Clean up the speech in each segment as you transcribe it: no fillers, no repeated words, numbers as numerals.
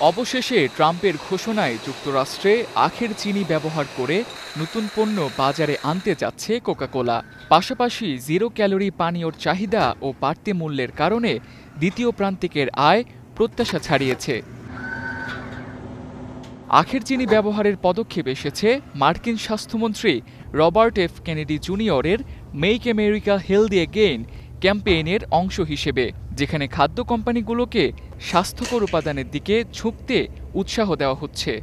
অবশেষে ট্রাম্পের ঘোষণায় যুক্তরাষ্ট্রে আখের চিনি ব্যবহার করে নতুন পণ্য বাজারে আনতে যাচ্ছে কোকা-কোলা। পাশাপাশি জিরো ক্যালোরি পানীয়র চাহিদা ও বাড়তি মূল্যের কারণে দ্বিতীয় প্রান্তিকের আয় প্রত্যাশা ছাড়িয়েছে। আখের চিনি ব্যবহারের পদক্ষেপ এসেছে মার্কিন স্বাস্থ্যমন্ত্রী রবার্ট এফ কেনেডি জুনিয়রের মেক আমেরিকা হেলদি এগেইন ক্যাম্পেইনের অংশ হিসেবে, যেখানে খাদ্য কোম্পানিগুলোকে স্বাস্থ্যকর উপাদানের দিকে ঝুঁকতে উৎসাহ দেওয়া হচ্ছে।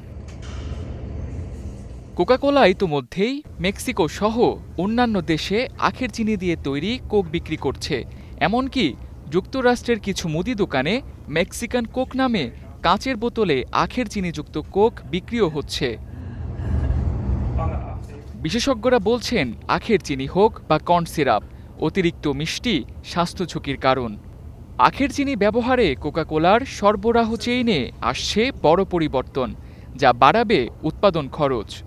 কোকা-কোলা ইতোমধ্যেই মেক্সিকো সহ অন্যান্য দেশে আখের চিনি দিয়ে তৈরি কোক বিক্রি করছে। এমনকি যুক্তরাষ্ট্রের কিছু মুদি দোকানে মেক্সিকান কোক নামে কাঁচের বোতলে আখের চিনিযুক্ত কোক বিক্রিও হচ্ছে। বিশেষজ্ঞরা বলছেন, আখের চিনি হোক বা কর্ন সিরাপ, অতিরিক্ত মিষ্টি স্বাস্থ্য ঝুঁকির কারণ। আখের চিনি ব্যবহারে কোকা-কোলার সরবরাহ চেইনে আসছে বড় পরিবর্তন, যা বাড়াবে উৎপাদন খরচ।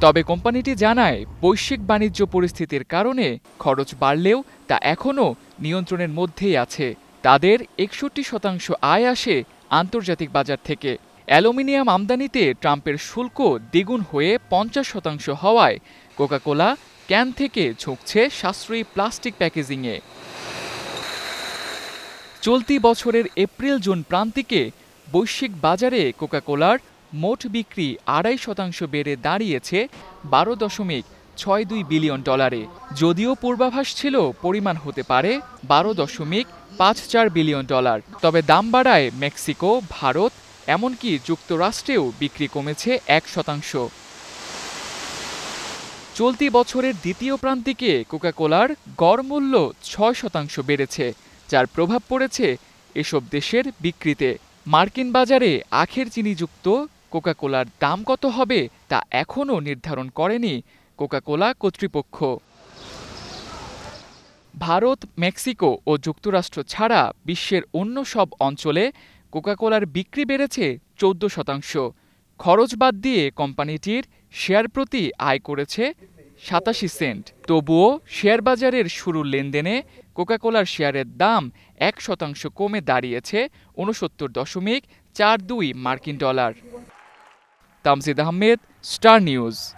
তবে কোম্পানিটি জানায়, বৈশ্বিক বাণিজ্য পরিস্থিতির কারণে খরচ বাড়লেও তা এখনও নিয়ন্ত্রণের মধ্যেই আছে। তাদের ৬১% আয় আসে আন্তর্জাতিক বাজার থেকে। অ্যালুমিনিয়াম আমদানিতে ট্রাম্পের শুল্ক দ্বিগুণ হয়ে ৫০% হওয়ায় কোকা-কোলা ক্যান থেকে ঝুঁকছে সাশ্রয়ী প্লাস্টিক প্যাকেজিংয়ে। চলতি বছরের এপ্রিল-জুন প্রান্তিকে বৈশ্বিক বাজারে কোকা-কোলার মোট বিক্রি ২.৫% বেড়ে দাঁড়িয়েছে $১২.৬২ বিলিয়ন। যদিও পূর্বাভাস ছিল পরিমাণ হতে পারে $১২.৫৪ বিলিয়ন। তবে দাম বাড়ায় মেক্সিকো, ভারত, এমনকি যুক্তরাষ্ট্রেও বিক্রি কমেছে ১%। চলতি বছরের দ্বিতীয় প্রান্তিকে কোকা-কোলার গড় মূল্য ৬% বেড়েছে, যার প্রভাব পড়েছে এসব দেশের বিক্রিতে। মার্কিন বাজারে আখের চিনিযুক্ত কোকা-কোলার দাম কত হবে তা এখনও নির্ধারণ করেনি কোকা-কোলা কর্তৃপক্ষ। ভারত, মেক্সিকো ও যুক্তরাষ্ট্র ছাড়া বিশ্বের অন্য সব অঞ্চলে কোকা-কোলার বিক্রি বেড়েছে ১৪%। খরচ বাদ দিয়ে কোম্পানিটির শেয়ার প্রতি আয় করেছে ৮৭ সেন্ট। তবুও শেয়ার বাজারের শুরুর লেনদেনে কোকা-কোলার শেয়ারের দাম ১% কমে দাঁড়িয়েছে $৬৯.৪২ মার্কিন dollar. Tamjid Ahmed, star news.